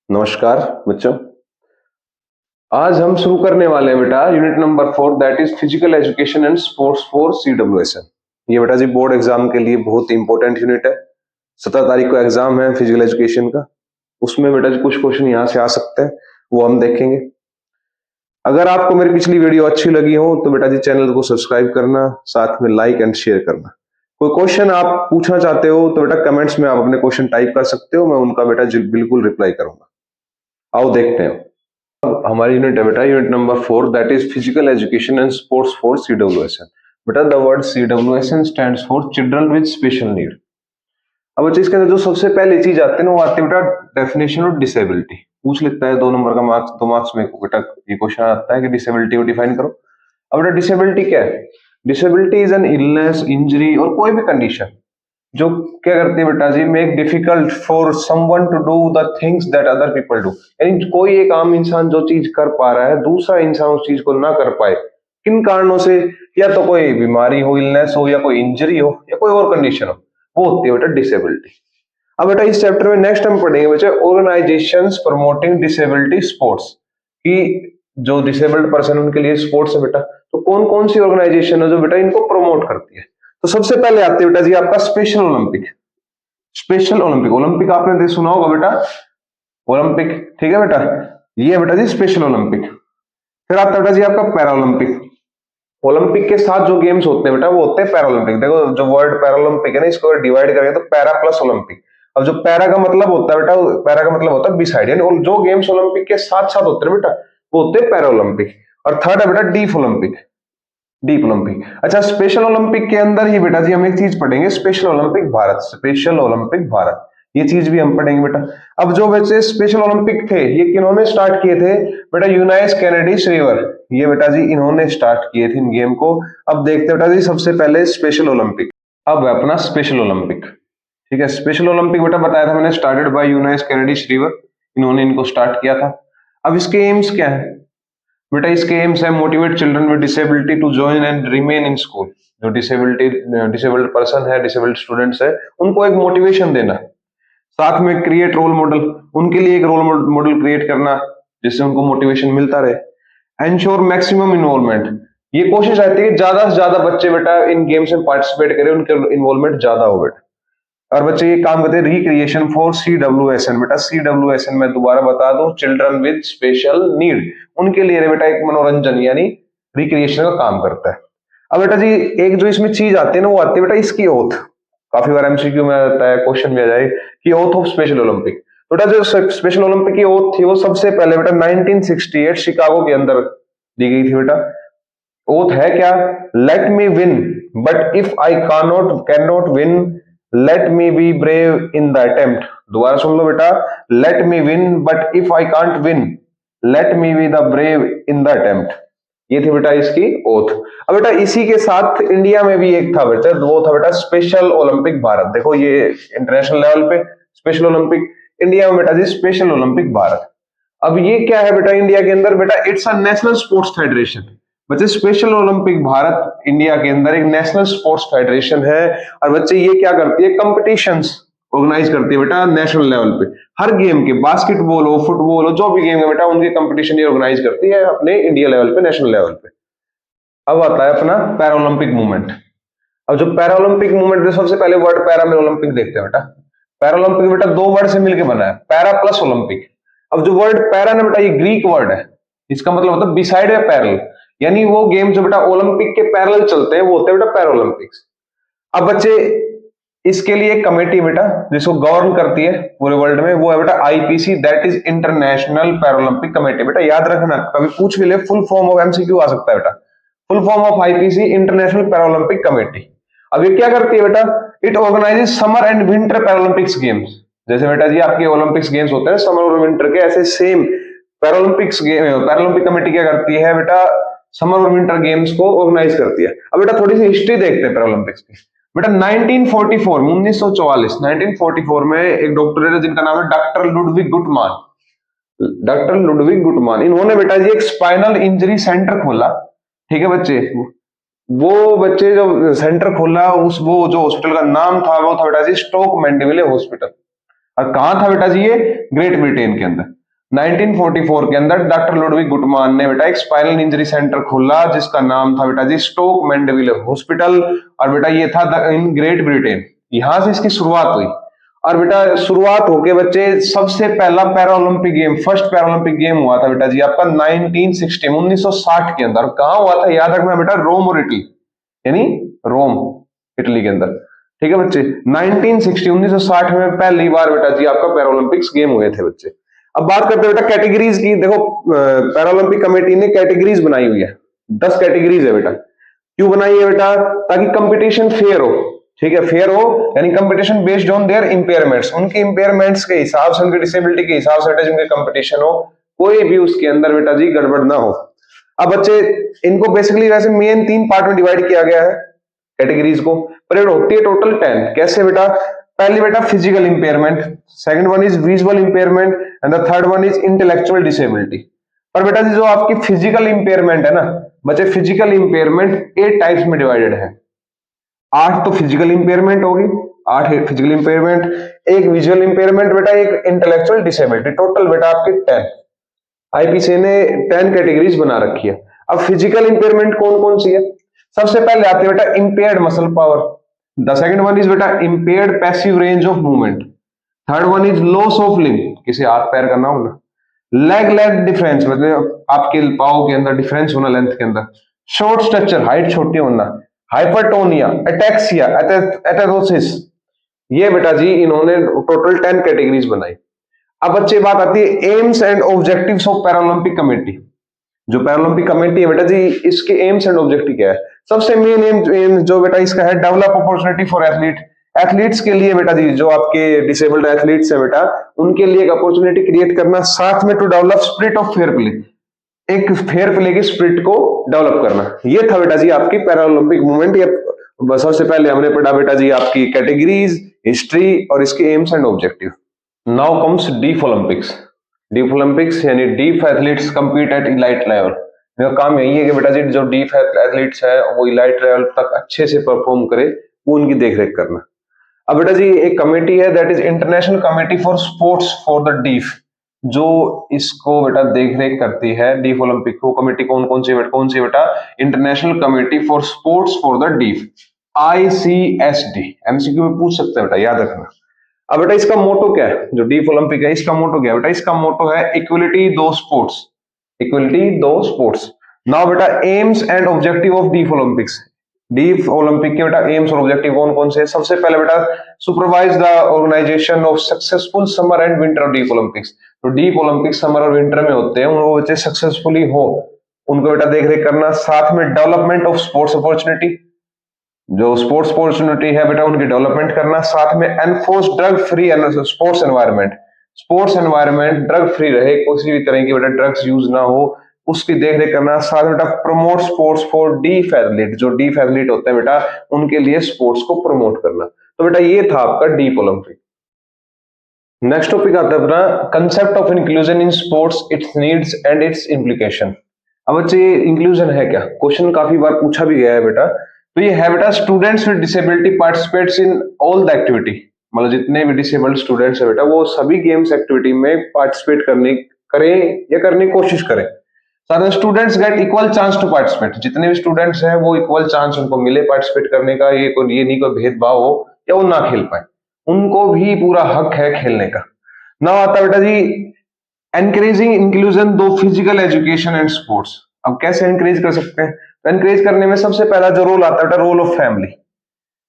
नमस्कार बच्चों। आज हम शुरू करने वाले हैं बेटा unit number 4 that is physical education and sports for CWSN। ये बेटा जी बोर्ड एग्जाम के लिए बहुत इंपॉर्टेंट यूनिट है। 17 तारीख को एग्जाम है फिजिकल एजुकेशन का। उसमें बेटा जी कुछ क्वेश्चन यहाँ से आ सकते हैं, वो हम देखेंगे। अगर आपको मेरी पिछली वीडियो अच्छी लगी हो तो बेटा जी चैनल को सब्सक्राइब करना, साथ में लाइक एंड शेयर करना। कोई क्वेश्चन आप पूछना चाहते हो तो बेटा कमेंट्स में आप अपने क्वेश्चन टाइप कर सकते हो, मैं उनका बेटा बिल्कुल रिप्लाई करूंगा। आओ देखते हैं। हमारी यूनिट है बेटा unit number 4 that is physical education and sports for CWSN। बेटा the word CWSN stands for children with special need. अब बच्चे इसके अंदर जो सबसे पहली चीज आती है ना वो आती है बेटा डेफिनेशन ऑफ डिसेबिलिटी। पूछ लेता है 2 नंबर का मार्क्स, 2 मार्क्स में बेटा ये क्वेश्चन आता है कि डिसेबिलिटी को डिफाइन करो। अब बेटा डिसेबिलिटी क्या है? Disability is an illness, injury और कोई भी कंडीशन जो क्या करती है बेटा जी, make difficult for someone to do the things that other people do. यानी कोई एक आम इंसान जो चीज कर पा रहा है दूसरा इंसान उस चीज को ना कर पाए, किन कारणों से? या तो कोई बीमारी हो, इलनेस हो, या कोई इंजरी हो, या कोई और कंडीशन हो, वो होती है बेटा डिसेबिलिटी। अब बेटा इस चैप्टर में नेक्स्ट हम पढ़ेंगे बच्चे ऑर्गेनाइजेशंस प्रमोटिंग डिसेबिलिटी स्पोर्ट्स, कि जो डिसेबल्ड पर्सन उनके लिए स्पोर्ट्स है बेटा, तो कौन कौन सी ऑर्गेनाइजेशन है जो बेटा इनको प्रमोट करती है। तो सबसे पहले आते हैं बेटा जी आपका special Olympic. Special Olympic, Olympic आपने सुना होगा बेटा, ओलंपिक, ठीक है बेटा, ये है बेटा जी स्पेशल ओलंपिक। फिर आता है बेटा जी आपका पैरा ओलंपिक। ओलंपिक के साथ जो गेम्स होते हैं बेटा वो होते हैं पैरा ओलंपिक। देखो जो वर्ड पैरा ओलंपिक है ना, इसको डिवाइड करेंगे तो पैरा प्लस ओलंपिक। अब जो पैरा का मतलब होता है बेटा, पैरा का मतलब होता है बिसाइड, यानी जो गेम्स ओलंपिक के साथ साथ होते हैं बेटा वो होते हैं पैरा ओलंपिक। और थर्ड है बेटा डीप ओलंपिक, डीप ओलंपिक। अच्छा स्पेशल ओलंपिक के अंदर ही बेटा जी हम एक चीज पढ़ेंगे, special Olympic Bharat, special Olympic Bharat, ये चीज भी हम पढ़ेंगे बेटा। अब जो बच्चे स्पेशल ओलंपिक थे ये किन्होंने स्टार्ट किए थे बेटा? यूनाइस कैनेडी श्रीवर, ये बेटा जी इन्होंने स्टार्ट किए थे इन गेम को। अब देखते बेटा जी सबसे पहले स्पेशल ओलंपिक। अब है अपना स्पेशल ओलंपिक, ठीक है। स्पेशल ओलंपिक बेटा बताया था मैंने, स्टार्टेड बाय यूनाइस कैनेडी श्रीवर, इन्होंने इनको स्टार्ट किया था। अब इसके एम्स क्या है बेटा? इसके एम्स है motivate children with disability to join and remain in school. जो डिसेबल्ड पर्सन है, डिसेबल्ड स्टूडेंट्स है, उनको एक मोटिवेशन देना। साथ में क्रिएट रोल मॉडल, उनके लिए एक रोल मॉडल क्रिएट करना जिससे उनको मोटिवेशन मिलता रहे। एंश्योर मैक्सिमम इन्वॉल्वमेंट, ये कोशिश रहती है कि ज्यादा से ज्यादा बच्चे बेटा इन गेम्स में पार्टिसिपेट करें, उनके इन्वॉल्वमेंट ज्यादा हो बेटा। और बच्चे ये काम करते हैं रिक्रिएशन फॉर CWSN। बेटा CWSN में दोबारा बता दो चिल्ड्रन विद स्पेशल नीड, उनके लिए बेटा एक मनोरंजन यानी रिक्रिएशन का काम करता है। अब बेटा जी एक जो इसमें चीज आती है ना वो आती है बेटा इसकी ओथ। काफी बार MCQ में आता है, क्वेश्चन में आ जाए कि ओथ ऑफ स्पेशल ओलंपिक। बेटा जो स्पेशल ओलंपिक की ओथ थी वो सबसे पहले बेटा 1968 शिकागो के अंदर दी गई थी बेटा। ओथ है क्या? Let me win but if I can not win let me be brave in the attempt. दोबारा सुन लो बेटा, let me win but if I can't win let me be the brave in the attempt. ये थी बेटा इसकी oath. अब बेटा इसी के साथ इंडिया में भी एक था बेटा, वो था बेटा स्पेशल ओलंपिक भारत। देखो ये इंटरनेशनल लेवल पे स्पेशल ओलंपिक, इंडिया में बेटा जी स्पेशल ओलंपिक भारत। अब ये क्या है बेटा इंडिया के अंदर? बेटा it's a national sports federation. बच्चे स्पेशल ओलंपिक भारत इंडिया के अंदर एक नेशनल स्पोर्ट्स फेडरेशन है। और बच्चे ये क्या करती है? कंपटीशंस ऑर्गेनाइज करती है बेटा नेशनल लेवल पे। हर गेम के, बास्केटबॉल हो, फुटबॉल हो, जो भी गेम है बेटा उनके कंपटीशन ये ऑर्गेनाइज करती है अपने इंडिया लेवल पे, नेशनल लेवल पे। अब आता है अपना पैरालंपिक मूवमेंट। अब जो पैरालंपिक मूवमेंट, सबसे पहले वर्ड पैरा में ओलंपिक देखते हैं बेटा। पैरालंपिक बेटा 2 वर्ड से मिलकर बना है, पैरा प्लस ओलंपिक। अब जो वर्ड पैरा ना बेटा ये ग्रीक वर्ड है, इसका मतलब होता है बिसाइड या पैरेलल, यानी वो गेम जो बेटा ओलंपिक के पैरेलल चलते हैं वो होते हैं बेटा पैरालंपिक्स। अब बच्चे इसके लिए एक कमेटी बेटा जिसको गवर्न करती है पूरे वर्ल्ड में, वो है बेटा IPC, that is international Paralympic committee. बेटा याद रखना, कभी पूछ भी ले, फुल फॉर्म ऑफ MCQ आ सकता है बेटा, full form of IPC international Paralympic committee. अब ये क्या करती है बेटा? It organises summer and winter Paralympics games. जैसे बेटा जी आपके ओलंपिक्स गेम्स होते हैं समर और विंटर के, ऐसे same Paralympics game, Paralympic committee क्या करती है बेटा? समर और विंटर गेम्स को ऑर्गेनाइज करती है। अब बेटा थोड़ी सी हिस्ट्री देखते हैं पैरालंपिक्स की। बेटा 1944 में एक डॉक्टर है जिनका नाम है डॉक्टर लुडविग गुटमान। डॉक्टर लुडविग गुटमान, इन्होंने बेटा जी एक स्पाइनल इंजरी सेंटर खोला, ठीक है बच्चे। वो बच्चे जो सेंटर खोला वो जो हॉस्पिटल का नाम था वो था बेटा जी स्टोक मैंडेविले हॉस्पिटल। और कहां था बेटा जी? ये ग्रेट ब्रिटेन के अंदर। 1944 के अंदर डॉक्टर लुडविग गुटमान ने बेटा एक स्पाइनल इंजरी सेंटर खोला जिसका नाम था बेटा जी स्टोक मैंडेविले हॉस्पिटल, और बेटा ये था इन ग्रेट ब्रिटेन। यहां से इसकी शुरुआत हुई, और बेटा शुरुआत होके बच्चे सबसे पहला Paralympic game, first Paralympic game हुआ था बेटा जी आपका 1960 के अंदर। कहां हुआ था याद रखना बेटा, रोम और इटली, यानी रोम इटली के अंदर। ठीक है बच्चे, 1960 में पहली बार बेटा जी आपका पैरालंपिक्स गेम हुए थे बच्चे। अब बात करते हैं बेटा कैटेगरीज की। देखो पैरालंपिक कमेटी ने कैटेगरीज बनाई हुई है, 10 कैटेगरीज है बेटा। क्यों बनाई है बेटा? ताकि कंपटीशन फेयर हो। ठीक है, फेयर हो यानी कंपटीशन बेस्ड ऑन देयर इंपेयरमेंट्स, उनके इंपेयरमेंट्स के हिसाब से, उनकी डिसेबिलिटी के हिसाब से बेटा जिनके कंपटीशन हो, कोई भी उसके अंदर बेटा जी गड़बड़ ना हो। अब बच्चे इनको बेसिकली वैसे मेन 3 पार्ट में डिवाइड किया गया है कैटेगरीज को। परेड होती है टोटल 10। कैसे बेटा? पहली बेटा physical impairment, second one is visual impairment, and the third one is intellectual disability. पर बेटा जी जो आपकी फिजिकल इंपेयरमेंट है ना बच्चे, फिजिकल इंपेयरमेंट 8 टाइप्स में डिवाइडेड है। 8 तो फिजिकल इंपेयरमेंट होगी, 8 फिजिकल इंपेयरमेंट, एक विजुअल इंपेयरमेंट बेटा, एक इंटेलेक्चुअल डिसेबिलिटी, टोटल बेटा आपके 10। आईपीसी ने 10 कैटेगरीज बना रखी है। अब फिजिकल इंपेयरमेंट कौन कौन सी है? सबसे पहले आती है बेटा impaired muscle power, the second one is बेटा impaired passive range of movement, third one is loss of limb, किसी हाथ पैर का ना होना, लेग डिफरेंस मतलब आपके पाओ के अंदर डिफरेंस होना लेंथ के अंदर, शॉर्ट स्ट्रक्चर हाइट छोटी होना, हाइपरटोनिया, एटेक्सिया, एथेरोसिस। ये बेटा जी इन्होंने टोटल 10 कैटेगरीज बनाई। अब बच्चे बात आती है AIIMS and objectives of Paralympic committee. जो पैरालंपिक कमेटी है बेटा जी, इसके एम्स एंड ऑब्जेक्टिव क्या है? सबसे मेन एम जो बेटा इसका है, develop opportunity for athlete. Athletes के लिए बेटा जी, जो आपके डिसेबल्ड एथलीट्स है बेटा, उनके लिए एक अपॉर्चुनिटी क्रिएट करना, साथ में to develop spirit of fair play, एक फेयर प्ले की स्पिरिट को डेवलप करना। ये था बेटा जी आपकी पैरालंपिक मूवमेंट। ये सबसे पहले हमने पढ़ा बेटा जी आपकी कैटेगरीज, हिस्ट्री और इसके aims and objective. Now comes deaf Olympics. Deaf Olympics यानी deaf athletes compete at elite level. इनका काम यही है कि बेटा जी जो डीफ एथलीट्स है वो इलाइट लेवल तक अच्छे से परफॉर्म करे, वो उनकी देखरेख करना। अब बेटा जी एक कमेटी है, that is international committee for sports for the deaf, जो इसको बेटा देखरेख करती है डीफ ओलंपिक को। कमेटी कौन सी बेटा? International committee for sports for the deaf, ICSD। MCQ में पूछ सकते हैं बेटा, याद रखना। अब बेटा इसका मोटो क्या है? जो डीफ ओलंपिक है इसका मोटो क्या है बेटा? इसका मोटो है इक्वलिटी दो स्पोर्ट्स, इक्वलिटी दो स्पोर्ट्स। नाउ बेटा AIIMS and objective of deaf Olympics. Deaf Olympic के बेटा एम्स और ऑब्जेक्टिव कौन कौन से? सबसे पहले बेटा supervise the organisation of successful summer and winter deaf Olympics. तो डीफ ओलंपिक्स समर और विंटर में होते हैं, वो बच्चे सक्सेसफुली हो उनको बेटा देखरेख करना। साथ में डेवलपमेंट ऑफ स्पोर्ट्स अपॉर्चुनिटी, जो स्पोर्ट्स अपॉर्चुनिटी है बेटा उनकी डेवलपमेंट करना। साथ में enforce drug free sports environment, sports environment drug free रहे, किसी भी तरह की बेटा ड्रग्स यूज ना हो, उसकी देखरेख करना। साथ में बेटा promote sports for deaf athlete, जो डीफ एथलीट होते हैं बेटा उनके लिए स्पोर्ट्स को प्रमोट करना। तो बेटा ये था आपका डीफ ओलंपिक। नेक्स्ट टॉपिक आता है अपना concept of inclusion in sports, it's needs and it's implication. अब बच्चे इंक्लूजन है क्या? क्वेश्चन काफी बार पूछा भी गया है बेटा। तो ये है बेटा students with disability participates in all the activity, मतलब जितने भी डिसेबल्ड स्टूडेंट्स है बेटा वो सभी गेम्स एक्टिविटी में पार्टिसिपेट करें या करने की कोशिश करें। साथ में students get equal chance to participate, जितने भी स्टूडेंट्स हैं वो इक्वल चांस उनको मिले पार्टिसिपेट करने का। ये नहीं कोई भेदभाव हो या वो ना खेल पाए, उनको भी पूरा हक है खेलने का। ना आता बेटा जी एनकरेजिंग इंक्लूजन दो फिजिकल एजुकेशन एंड स्पोर्ट्स। अब कैसे एनकरेज कर सकते हैं? तो एनकरेज करने में सबसे पहला जो रोल आता है बेटा, रोल ऑफ फैमिली।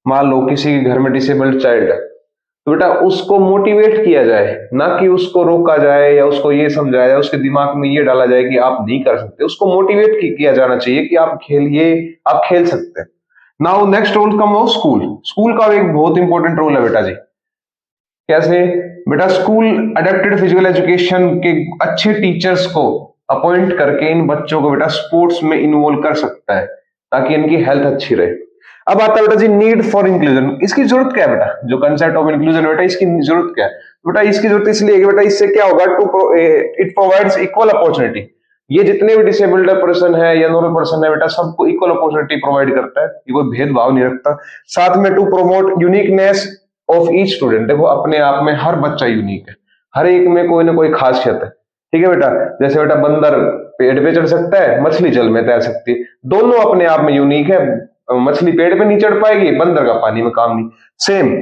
मान लो किसी के घर में डिसेबल्ड चाइल्ड है, तो बेटा उसको मोटिवेट किया जाए, ना कि उसको रोका जाए या उसको ये समझाया जाए, उसके दिमाग में ये डाला जाए कि आप नहीं कर सकते। उसको मोटिवेट किया जाना चाहिए कि आप खेलिए, आप खेल सकते हैं। Now next role come of school. School का एक बहुत इंपॉर्टेंट रोल है बेटा जी। कैसे बेटा? स्कूल अडेप्टेड फिजिकल एजुकेशन के अच्छे टीचर्स को अपॉइंट करके इन बच्चों को बेटा स्पोर्ट्स में इन्वॉल्व कर सकता है, ताकि इनकी हेल्थ अच्छी रहे। अब आता है बेटा जी नीड फॉर इंक्लूजन। इसकी जरूरत क्या है बेटा? जो कंसेप्ट ऑफ इंक्लूजन बेटा, इसकी जरूरत क्या है बेटा? इसकी जरूरत इसलिए है कि बेटा इससे क्या होगा, इट प्रोवाइड्स इक्वल अपॉर्चुनिटी। ये जितने भी डिसेबल्ड पर्सन है या नॉर्मल पर्सन है बेटा, सबको इक्वल अपॉर्चुनिटी प्रोवाइड करता है, ये कोई भेदभाव नहीं रखता। साथ में to promote uniqueness of each student. देखो अपने आप में हर बच्चा यूनिक है, हर एक में कोई ना कोई खासियत है। ठीक है बेटा, जैसे बेटा बंदर पेड़ पे चढ़ सकता है, मछली जल में तैर सकती है, दोनों अपने आप में यूनिक है। मछली पेड़ पे नहीं चढ़ पाएगी, बंदर का पानी में काम नहीं। सेम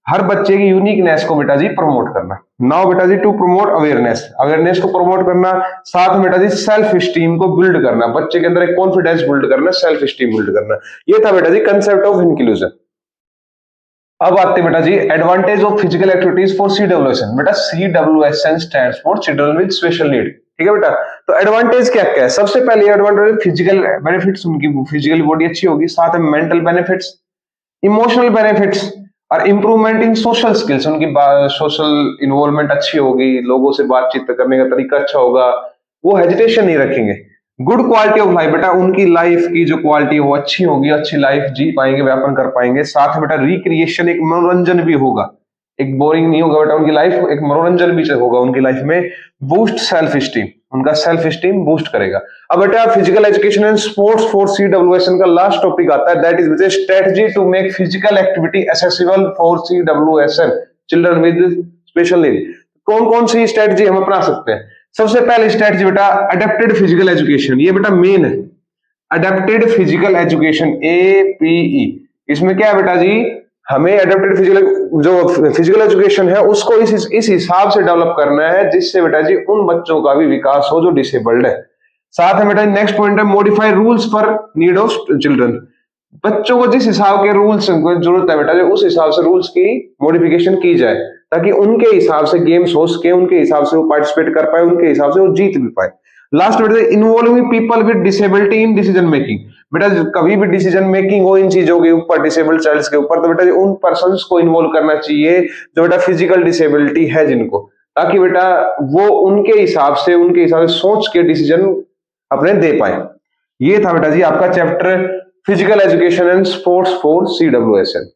हर बच्चे की यूनिकनेस को बेटा जी प्रमोट करना। नाउ बेटा जी टू प्रमोट अवेयरनेस, अवेयरनेस को प्रमोट करना, साथ में बेटा जी सेल्फ स्टीम को बिल्ड करना, बच्चे के अंदर एक कॉन्फिडेंस बिल्ड करना, सेल्फ स्टीम बिल्ड करना। ये था बेटा जी कंसेप्ट ऑफ इंक्लूजन। अब आते हैं बेटा जी advantage of physical activities for CWSN। बेटा CWSN stands for children with special need. ठीक है बेटा, तो एडवांटेज क्या क्या है? सबसे पहले एडवांटेज फिजिकल बेनिफिट्स, उनकी फिजिकल बॉडी अच्छी होगी, साथ में मेंटल बेनिफिट्स, इमोशनल बेनिफिट्स और इंप्रूवमेंट इन सोशल स्किल्स, उनकी सोशल इन्वॉल्वमेंट अच्छी होगी, लोगों से बातचीत करने का तरीका अच्छा होगा, वो हेजिटेशन नहीं रखेंगे। गुड क्वालिटी ऑफ लाइफ, बेटा उनकी लाइफ की जो क्वालिटी है वो अच्छी होगी, अच्छी लाइफ जी पाएंगे, व्यापन कर पाएंगे। साथ में बेटा रिक्रिएशन, एक मनोरंजन भी होगा, एक बोरिंग नहीं होगा बेटा उनकी लाइफ, एक मनोरंजन भी होगा उनकी लाइफ में। बूस्ट सेल्फ स्टीम, उनका सेल्फ स्टीम बूस्ट करेगा। अब बेटा physical education and sports for CWSN का लास्ट टॉपिक आता है, that is strategy to make physical activity accessible for CWSN children with special need. कौन कौन सी स्ट्रेटजी हम अपना सकते हैं? सबसे पहले स्ट्रेटजी बेटा अडेप्टेड फिजिकल एजुकेशन, ये बेटा मेन है। अडेप्टेड फिजिकल एजुकेशन APE, इसमें क्या है बेटा जी, हमें अडेप्टेड फिजिकल जो फिजिकल एजुकेशन है उसको इस हिसाब से डेवलप करना है जिससे बेटा जी उन बच्चों का भी विकास हो जो डिसेबल्ड है। साथ में बेटा नेक्स्ट पॉइंट है modify rules for need of children, बच्चों को जिस हिसाब के रूल्स की जरूरत है बेटा जी उस हिसाब से रूल्स की मॉडिफिकेशन की जाए ताकि उनके हिसाब से गेम्स हो सके, उनके हिसाब से वो पार्टिसिपेट कर पाए, उनके हिसाब से वो जीत भी पाए। लास्ट बेटा involving people with disability in decision making, बेटा कभी भी डिसीजन मेकिंग हो इन चीजों के ऊपर, डिसेबल्ड चाइल्ड्स के ऊपर, तो बेटा उन पर्संस को इन्वॉल्व करना चाहिए जो बेटा फिजिकल डिसेबिलिटी है जिनको, ताकि बेटा वो उनके हिसाब से सोच के डिसीजन अपने दे पाए। ये था बेटा जी आपका chapter physical education and sports for CWSN।